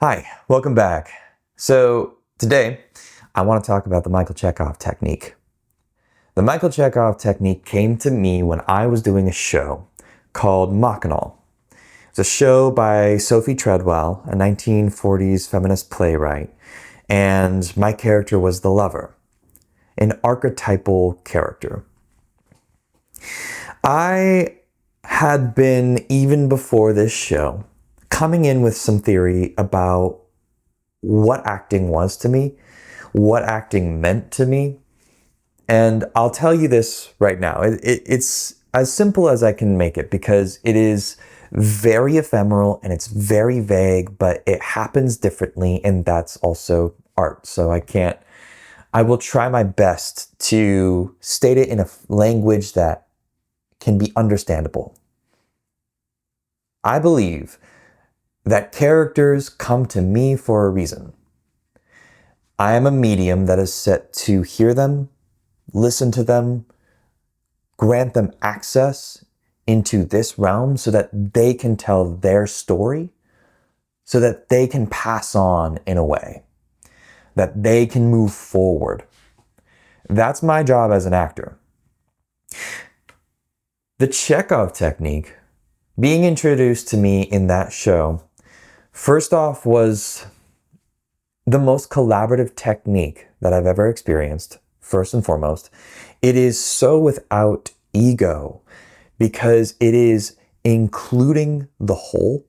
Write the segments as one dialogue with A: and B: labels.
A: Hi, welcome back. So today I want to talk about the Michael Chekov technique. The Michael Chekov technique came to me when I was doing a show called Mackinac. It's a show by Sophie Treadwell, a 1940s feminist playwright, and my character was the lover, an archetypal character. I had been, even before this show, coming in with some theory about what acting was to me, what acting meant to me. And I'll tell you this right now. It's as simple as I can make it because it is very ephemeral and it's very vague, but it happens differently, and that's also art. So I will try my best to state it in a language that can be understandable. I believe that characters come to me for a reason. I am a medium that is set to hear them, listen to them, grant them access into this realm so that they can tell their story, so that they can pass on in a way, that they can move forward. That's my job as an actor. The Chekov technique, being introduced to me in that show, first off, was the most collaborative technique that I've ever experienced, first and foremost. It is so without ego because it is including the whole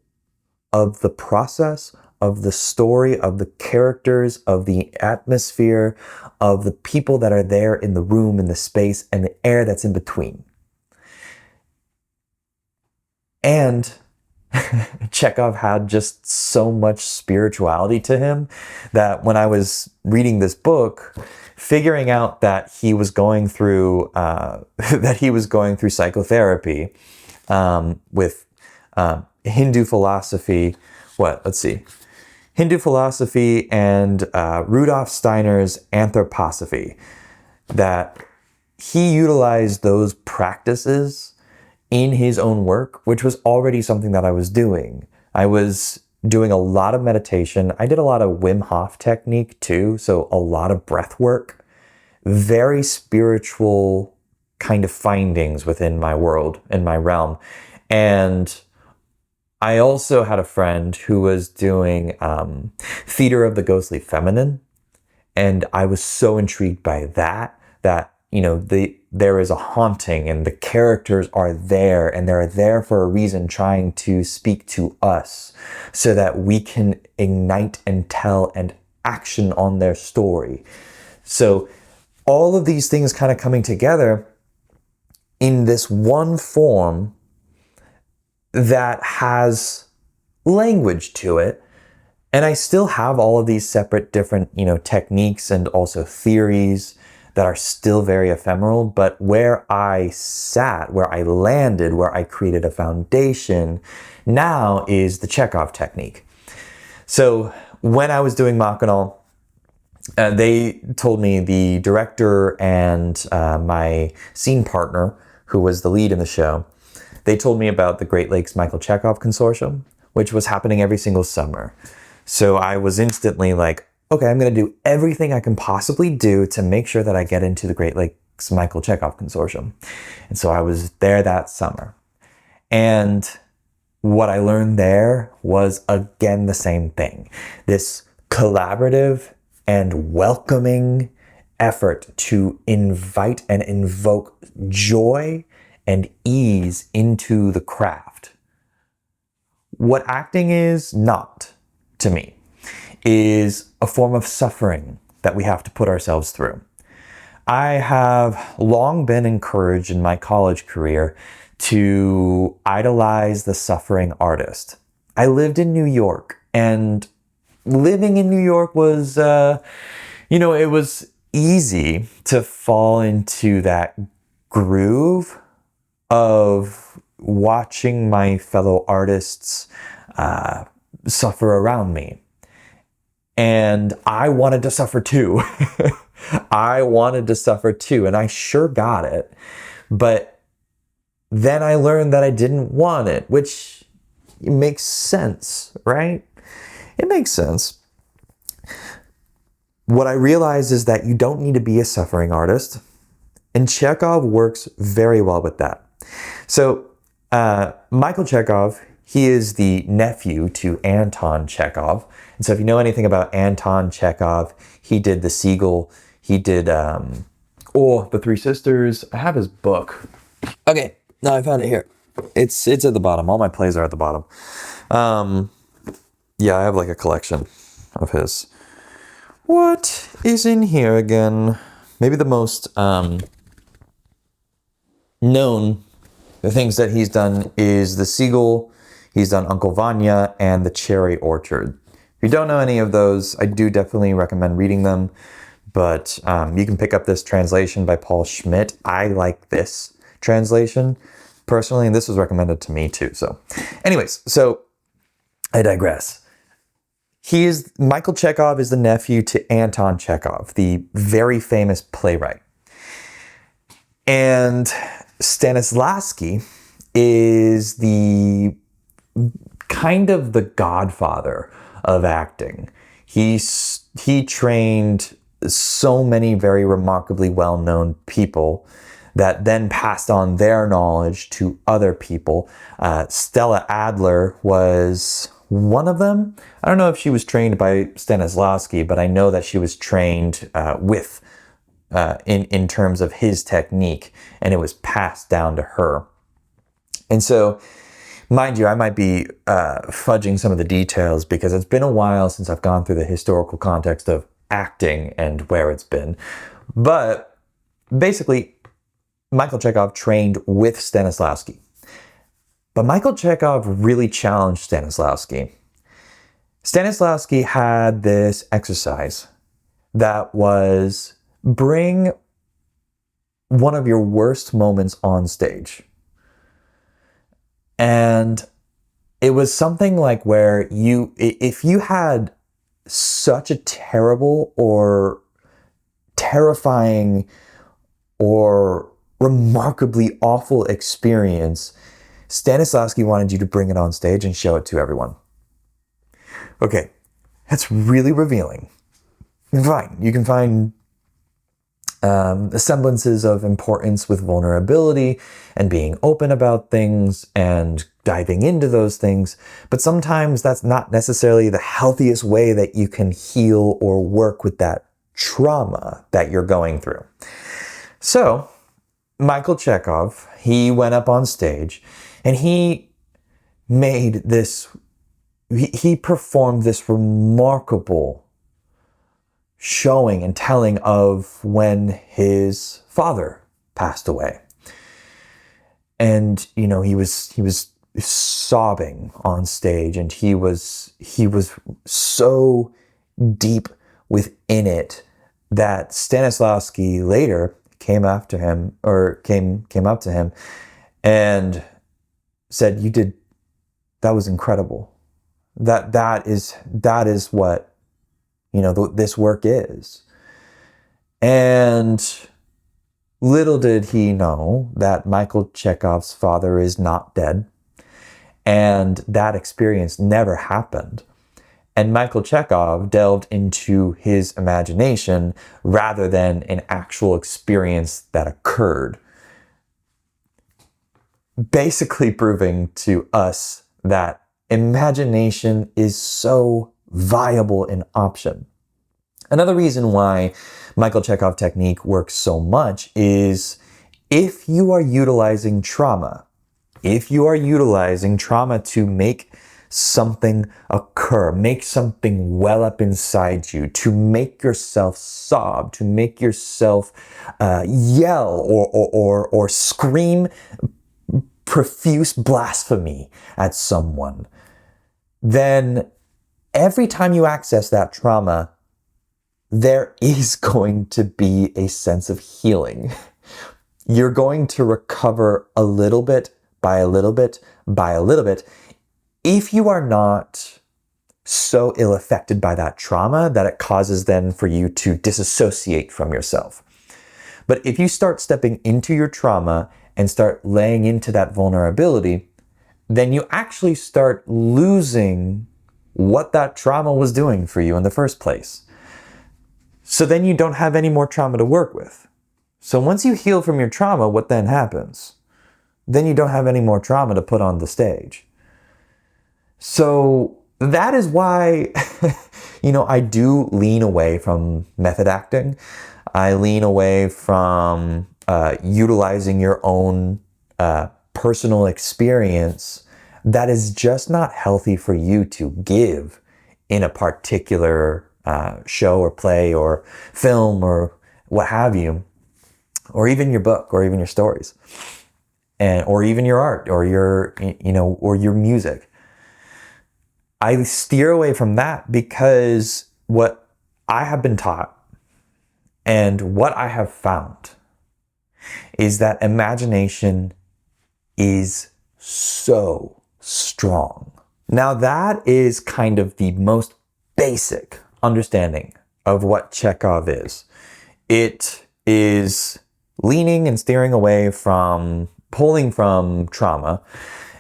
A: of the process, of the story, of the characters, of the atmosphere, of the people that are there in the room, in the space, and the air that's in between. And Chekov had just so much spirituality to him that when I was reading this book, figuring out that he was going through psychotherapy with Hindu philosophy. Hindu philosophy and Rudolf Steiner's anthroposophy. That he utilized those practices in his own work, which was already something that I was doing. I was doing a lot of meditation. I did a lot of Wim Hof technique too, so a lot of breath work, very spiritual kind of findings within my world and my realm. And I also had a friend who was doing theater of the ghostly feminine, and I was so intrigued by that there is a haunting and the characters are there and they're there for a reason, trying to speak to us so that we can ignite and tell and action on their story. So all of these things kind of coming together in this one form that has language to it. And I still have all of these separate different, techniques and also theories that are still very ephemeral, but where I sat, where I landed, where I created a foundation now is the Chekov technique. So when I was doing Mackinac, they told me, the director and my scene partner, who was the lead in the show, they told me about the Great Lakes Michael Chekov Consortium, which was happening every single summer. So I was instantly like, okay, I'm going to do everything I can possibly do to make sure that I get into the Great Lakes Michael Chekov Consortium. And so I was there that summer. And what I learned there was, again, the same thing. This collaborative and welcoming effort to invite and invoke joy and ease into the craft. What acting is not, to me, is a form of suffering that we have to put ourselves through. I have long been encouraged in my college career to idolize the suffering artist. I lived in New York, and living in New York was, it was easy to fall into that groove of watching my fellow artists suffer around me. And I wanted to suffer too. I wanted to suffer too, and I sure got it. But then I learned that I didn't want it, which makes sense, right? It makes sense. What I realized is that you don't need to be a suffering artist, and Chekov works very well with that. So, Michael Chekov, he is the nephew to Anton Chekov. And so if you know anything about Anton Chekov, he did The Seagull, he did, The Three Sisters. I have his book. Okay, no, I found it here. It's at the bottom. All my plays are at the bottom. Yeah, I have like a collection of his. What is in here again? Maybe the most known, the things that he's done is The Seagull, he's done Uncle Vanya, and The Cherry Orchard. If you don't know any of those, I do definitely recommend reading them, but you can pick up this translation by Paul Schmidt. I like this translation personally, and this was recommended to me too. So anyways, so I digress. Michael Chekov is the nephew to Anton Chekov, the very famous playwright. And Stanislavski is the kind of the godfather of acting. He trained so many very remarkably well-known people that then passed on their knowledge to other people. Stella Adler was one of them. I don't know if she was trained by Stanislavski, but I know that she was trained in terms of his technique, and it was passed down to her. And so, mind you, I might be fudging some of the details because it's been a while since I've gone through the historical context of acting and where it's been. But basically, Michael Chekov trained with Stanislavski. But Michael Chekov really challenged Stanislavski. Stanislavski had this exercise that was bring one of your worst moments on stage. And it was something like where if you had such a terrible or terrifying or remarkably awful experience, Stanislavski wanted you to bring it on stage and show it to everyone. Okay, that's really revealing. Fine, you can find semblances of importance with vulnerability and being open about things and diving into those things, but sometimes that's not necessarily the healthiest way that you can heal or work with that trauma that you're going through. So, Michael Chekov, he went up on stage and he performed this remarkable showing and telling of when his father passed away. And, he was sobbing on stage, and he was so deep within it that Stanislavski later came up to him and said, that was incredible. That is what, this work is. And little did he know that Michael Chekov's father is not dead, and that experience never happened. And Michael Chekov delved into his imagination rather than an actual experience that occurred, basically proving to us that imagination is so viable an option. Another reason why Michael Chekov technique works so much is if you are utilizing trauma to make something occur, make something well up inside you, to make yourself sob, to make yourself yell or scream profuse blasphemy at someone, then every time you access that trauma, there is going to be a sense of healing. You're going to recover a little bit by a little bit by a little bit if you are not so ill affected by that trauma that it causes then for you to disassociate from yourself. But if you start stepping into your trauma and start laying into that vulnerability, then you actually start losing what that trauma was doing for you in the first place. So then you don't have any more trauma to work with. So once you heal from your trauma, what then happens? Then you don't have any more trauma to put on the stage. So that is why, I do lean away from method acting. I lean away from utilizing your own personal experience that is just not healthy for you to give in a particular show or play or film or what have you, or even your book or even your stories, or even your art or your music. I steer away from that because what I have been taught and what I have found is that imagination is so strong. Now that is kind of the most basic understanding of what Chekov is. It is leaning and steering away from pulling from trauma,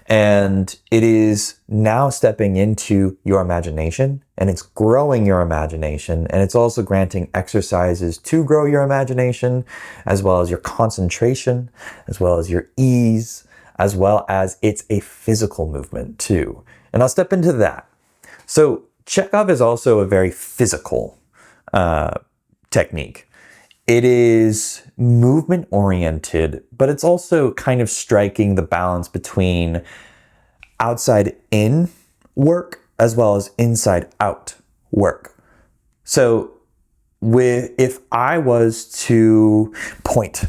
A: and it is now stepping into your imagination, and it's growing your imagination, and it's also granting exercises to grow your imagination, as well as your concentration, as well as your ease, as well as it's a physical movement too. And I'll step into that. So Chekov is also a very physical technique. It is movement oriented, but it's also kind of striking the balance between outside in work as well as inside out work. So if I was to point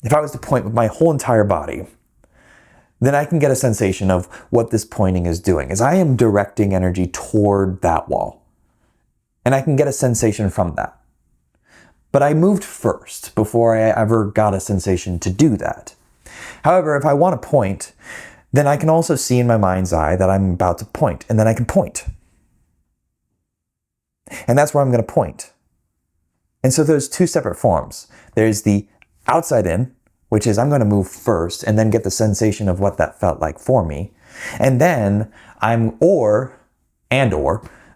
A: with my whole entire body, then I can get a sensation of what this pointing is doing, as I am directing energy toward that wall. And I can get a sensation from that. But I moved first before I ever got a sensation to do that. However, if I want to point, then I can also see in my mind's eye that I'm about to point, and then I can point. And that's where I'm going to point. And so there's two separate forms. There's the outside in, which is I'm going to move first and then get the sensation of what that felt like for me. And then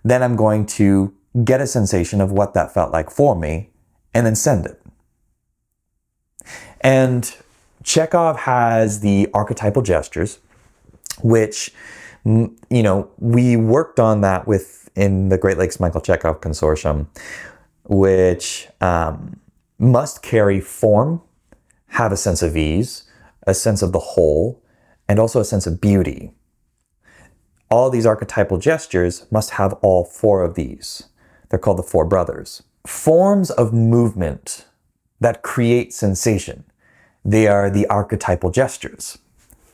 A: then I'm going to get a sensation of what that felt like for me and then send it. And Chekov has the archetypal gestures, which, we worked on that in the Great Lakes Michael Chekov Consortium, which must carry form, have a sense of ease, a sense of the whole, and also a sense of beauty. All these archetypal gestures must have all four of these. They're called the four brothers. Forms of movement that create sensation. They are the archetypal gestures.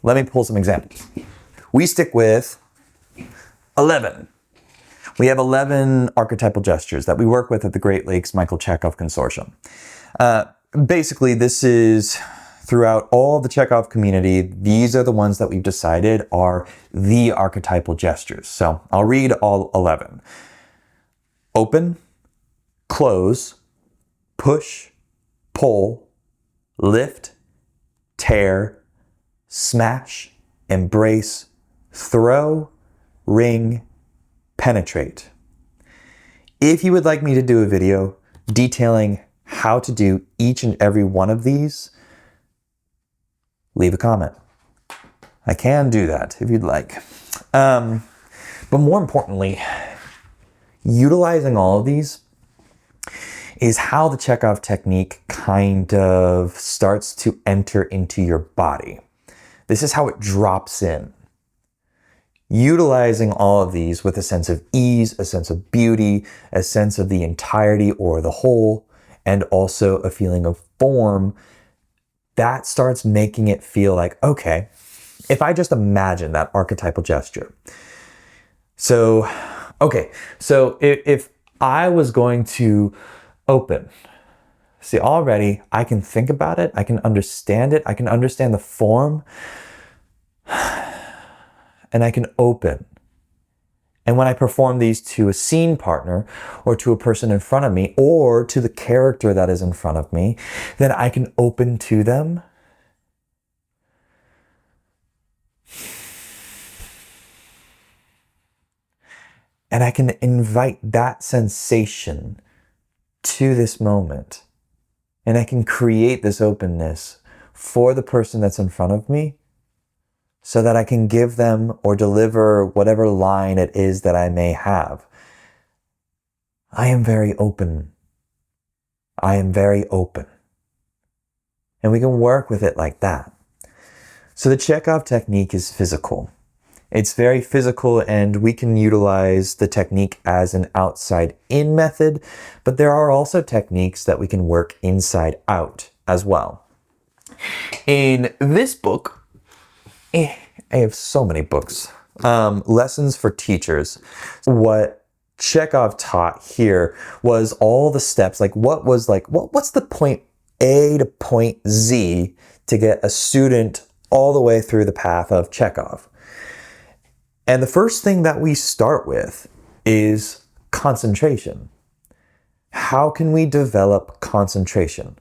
A: Let me pull some examples. We stick with 11. We have 11 archetypal gestures that we work with at the Great Lakes Michael Chekov Consortium. Basically, this is throughout all the Chekov community. These are the ones that we've decided are the archetypal gestures. So I'll read all 11. Open, close, push, pull, lift, tear, smash, embrace, throw, ring, penetrate. If you would like me to do a video detailing how to do each and every one of these, leave a comment. I can do that if you'd like. But more importantly, utilizing all of these is how the Chekov technique kind of starts to enter into your body. This is how it drops in. Utilizing all of these with a sense of ease, a sense of beauty, a sense of the entirety or the whole, and also a feeling of form, that starts making it feel like, okay, if I just imagine that archetypal gesture. So if I was going to open, see, already I can think about it, I can understand it, I can understand the form, and I can open. And when I perform these to a scene partner or to a person in front of me or to the character that is in front of me, then I can open to them. And I can invite that sensation to this moment. And I can create this openness for the person that's in front of me so that I can give them or deliver whatever line it is that I may have. I am very open. I am very open. And we can work with it like that. So the Chekov technique is physical. It's very physical, and we can utilize the technique as an outside-in method, but there are also techniques that we can work inside out as well. In this book, I have so many books. Lessons for Teachers. What Chekov taught here was all the steps, what's the point A to point Z to get a student all the way through the path of Chekov. And the first thing that we start with is concentration. How can we develop concentration?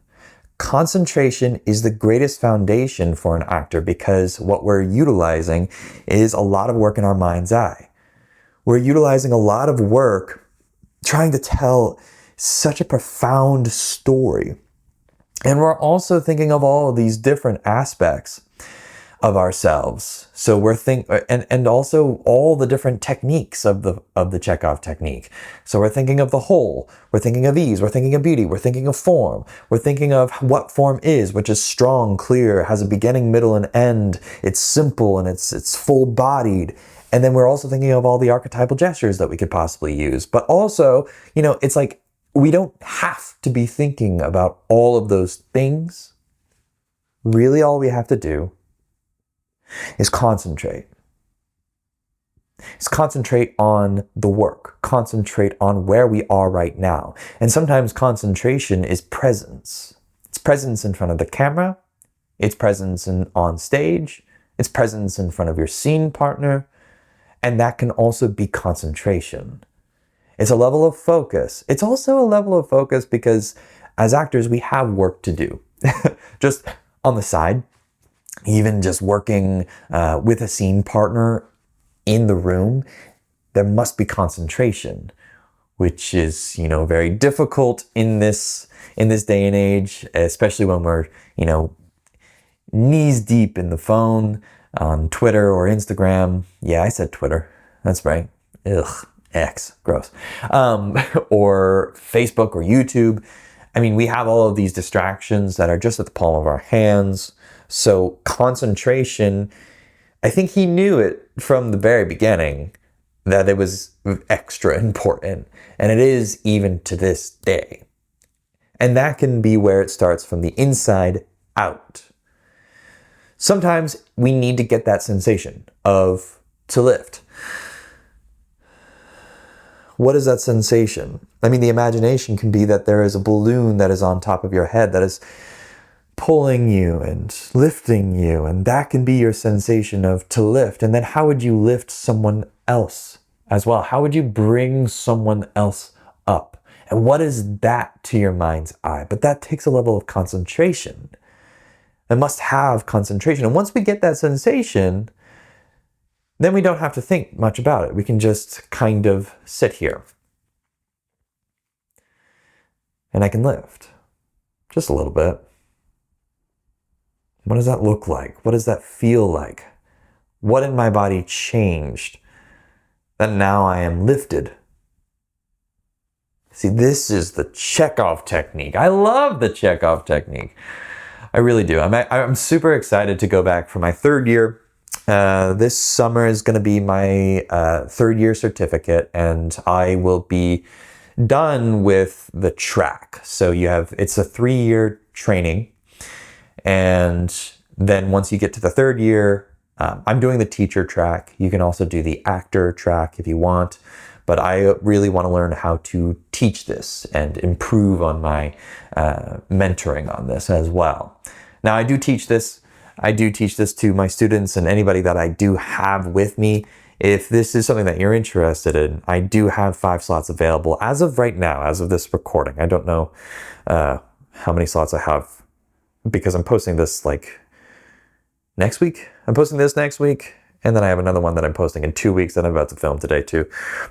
A: Concentration is the greatest foundation for an actor because what we're utilizing is a lot of work in our mind's eye. We're utilizing a lot of work trying to tell such a profound story. And we're also thinking of all of these different aspects of ourselves. So we're and also all the different techniques of the Chekov technique. So we're thinking of the whole, we're thinking of ease, we're thinking of beauty, we're thinking of form, we're thinking of what form is, which is strong, clear, has a beginning, middle, and end. It's simple and it's full-bodied. And then we're also thinking of all the archetypal gestures that we could possibly use. But also, it's like we don't have to be thinking about all of those things. Really, all we have to do is concentrate. Is concentrate on the work. Concentrate on where we are right now. And sometimes concentration is presence. It's presence in front of the camera. It's presence on stage. It's presence in front of your scene partner. And that can also be concentration. It's a level of focus. It's also a level of focus because as actors, we have work to do. Just on the side. Even just working with a scene partner in the room, there must be concentration, which is, very difficult in this day and age, especially when we're, knees deep in the phone on Twitter or Instagram. Yeah, I said Twitter. That's right. Ugh, X, gross. Or Facebook or YouTube. I mean, we have all of these distractions that are just at the palm of our hands. So concentration, I think he knew it from the very beginning that it was extra important. And it is even to this day. And that can be where it starts from the inside out. Sometimes we need to get that sensation of to lift. What is that sensation? I mean, the imagination can be that there is a balloon that is on top of your head that is pulling you and lifting you, and that can be your sensation of to lift. And then how would you lift someone else as well? How would you bring someone else up? And what is that to your mind's eye? But that takes a level of concentration. It must have concentration. And once we get that sensation, then we don't have to think much about it. We can just kind of sit here. And I can lift just a little bit. What does that look like? What does that feel like? What in my body changed that now I am lifted? See, this is the Chekov technique. I love the Chekov technique. I really do. I'm super excited to go back for my third year. This summer is going to be my third year certificate, and I will be done with the track. So it's a 3-year training. And then once you get to the third year, I'm doing the teacher track. You can also do the actor track if you want. But I really want to learn how to teach this and improve on my mentoring on this as well. Now, I do teach this to my students and anybody that I do have with me. If this is something that you're interested in, I do have 5 slots available as of right now, as of this recording. I don't know how many slots I have because I'm posting this next week. I'm posting this next week. And then I have another one that I'm posting in 2 weeks that I'm about to film today too.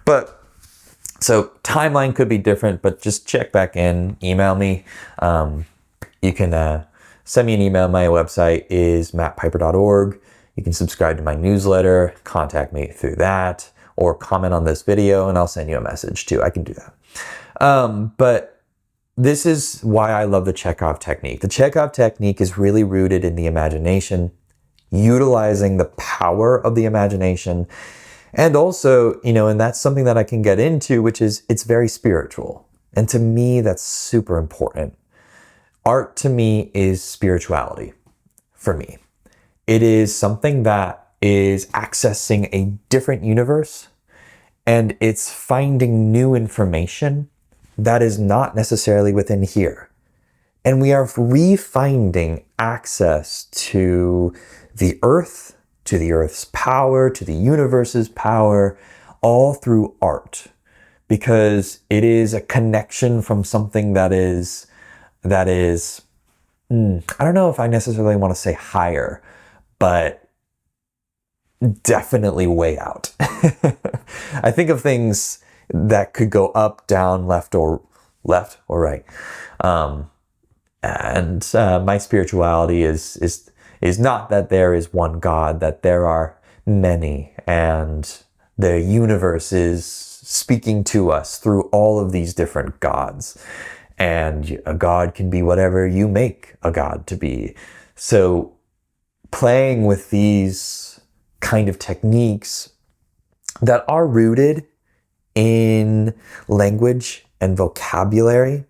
A: But So timeline could be different, but just check back in, email me. You can send me an email. My website is mattpiper.org. You can subscribe to my newsletter, contact me through that, or comment on this video and I'll send you a message too. I can do that. But this is why I love the Chekov technique. The Chekov technique is really rooted in the imagination, utilizing the power of the imagination. And also, and that's something that I can get into, which is it's very spiritual. And to me, that's super important. Art to me is spirituality for me. It is something that is accessing a different universe, and it's finding new information that is not necessarily within here. And we are refinding access to the earth, to the earth's power, to the universe's power, all through art. Because it is a connection from something that is, I don't know if I necessarily want to say higher, but definitely way out. I think of things that could go up, down, left or right. And my spirituality is not that there is one God, that there are many, and the universe is speaking to us through all of these different gods. And a god can be whatever you make a god to be. So playing with these kind of techniques that are rooted in language and vocabulary,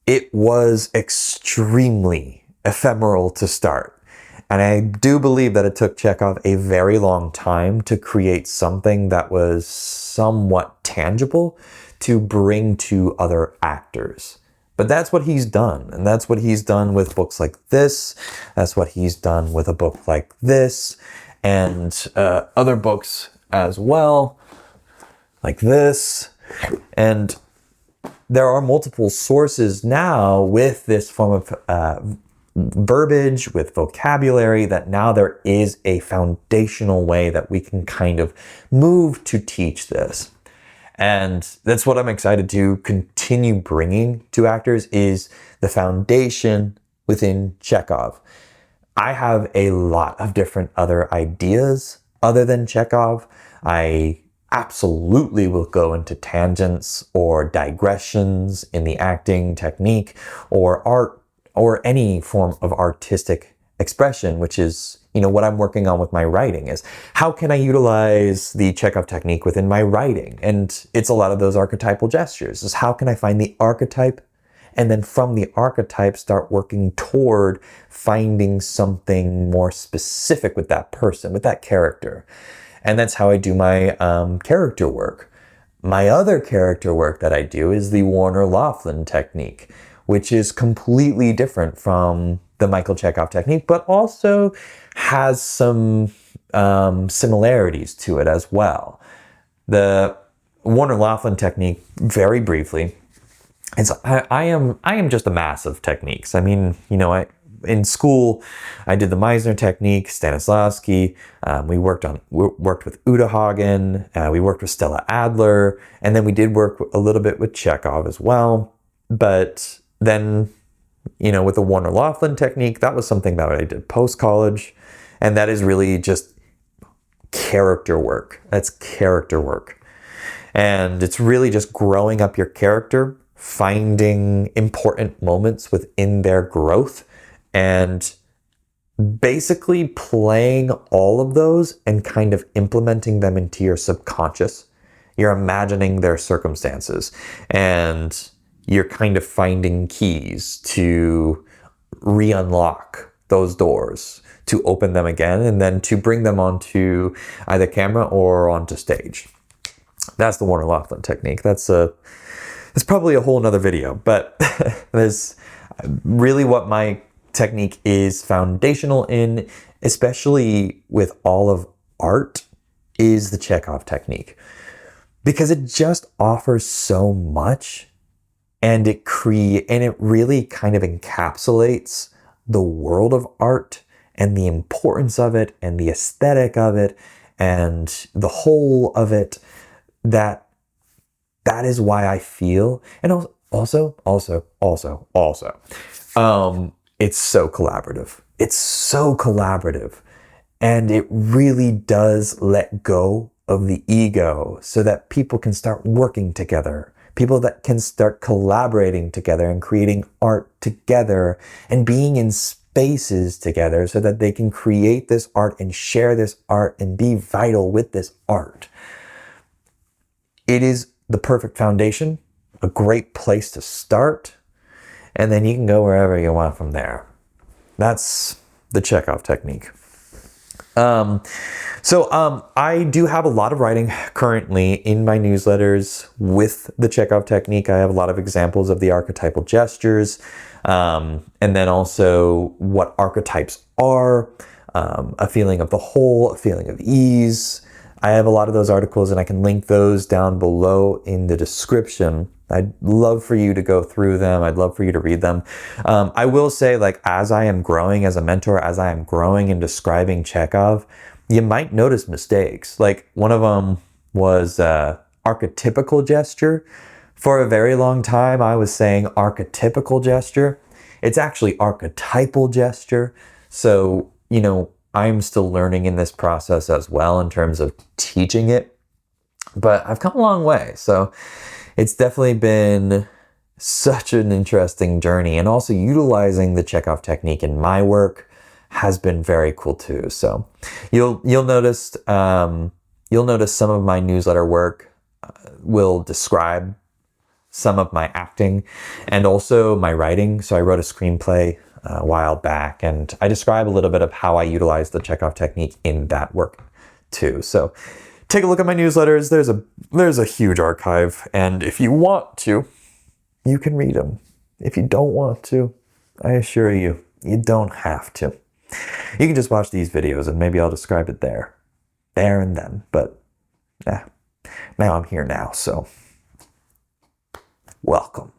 A: it was extremely ephemeral to start. And I do believe that it took Chekov a very long time to create something that was somewhat tangible to bring to other actors. But that's what he's done. And that's what he's done with books like this. That's what he's done with a book like this. And other books as well, like this. And there are multiple sources now with this form of verbiage, with vocabulary, that now there is a foundational way that we can kind of move to teach this. And that's what I'm excited to continue bringing to actors, is the foundation within Chekov. I have a lot of different other ideas other than Chekov. I absolutely will go into tangents or digressions in the acting technique or art or any form of artistic expression, which is, what I'm working on with my writing, is how can I utilize the Chekov technique within my writing? And it's a lot of those archetypal gestures. Is how can I find the archetype, and then from the archetype start working toward finding something more specific with that person, with that character. And that's how I do my character work. My other character work that I do is the Warner Laughlin technique, which is completely different from the Michael Chekov technique, but also has some similarities to it as well. The Warner Laughlin technique, very briefly, I am just a mass of techniques. I mean, in school, I did the Meisner technique, Stanislavski. We worked with Uta Hagen. We worked with Stella Adler, and then we did work a little bit with Chekov as well. But then, with the Warner Laughlin technique, that was something that I did post-college. And that is really just character work. That's character work. And it's really just growing up your character, finding important moments within their growth, and basically playing all of those and kind of implementing them into your subconscious. You're imagining their circumstances, and you're kind of finding keys to re-unlock those doors, to open them again, and then to bring them onto either camera or onto stage. That's the Warner Laughlin technique. That's probably a whole nother video, but there's really what my technique is foundational in, especially with all of art, is the Chekov technique. Because it just offers so much. And it really kind of encapsulates the world of art and the importance of it and the aesthetic of it and the whole of it, that that is why I feel, and also, it's so collaborative. It's so collaborative. And it really does let go of the ego so that people can start working together. People that can start collaborating together and creating art together and being in spaces together so that they can create this art and share this art and be vital with this art. It is the perfect foundation, a great place to start, and then you can go wherever you want from there. That's the Chekov technique. I do have a lot of writing currently in my newsletters with the Chekov technique. I have a lot of examples of the archetypal gestures, and then also what archetypes are, a feeling of the whole, a feeling of ease. I have a lot of those articles and I can link those down below in the description. I'd love for you to go through them. I'd love for you to read them. I will say, like, as I am growing as a mentor, as I am growing in describing Chekov, you might notice mistakes. Like, one of them was archetypical gesture. For a very long time, I was saying archetypical gesture. It's actually archetypal gesture. So, I'm still learning in this process as well in terms of teaching it. But I've come a long way. So it's definitely been such an interesting journey, and also utilizing the Chekov technique in my work has been very cool too. So you'll notice some of my newsletter work will describe some of my acting and also my writing. So I wrote a screenplay a while back, and I describe a little bit of how I utilize the Chekov technique in that work too. So take a look at my newsletters. There's a huge archive, and if you want to, you can read them. If you don't want to, I assure you, you don't have to. You can just watch these videos and maybe I'll describe it there and then. But now I'm here now, so welcome.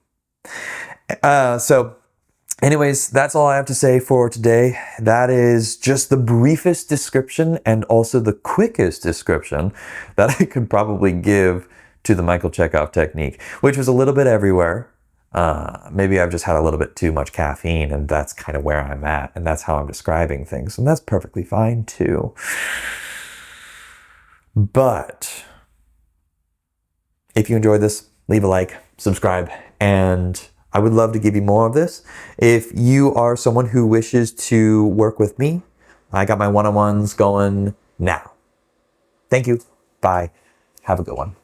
A: Anyways, that's all I have to say for today. That is just the briefest description and also the quickest description that I could probably give to the Michael Chekov technique, which was a little bit everywhere. Maybe I've just had a little bit too much caffeine, and that's kind of where I'm at, and that's how I'm describing things, and that's perfectly fine too. But if you enjoyed this, leave a like, subscribe, and I would love to give you more of this. If you are someone who wishes to work with me, I got my one-on-ones going now. Thank you. Bye. Have a good one.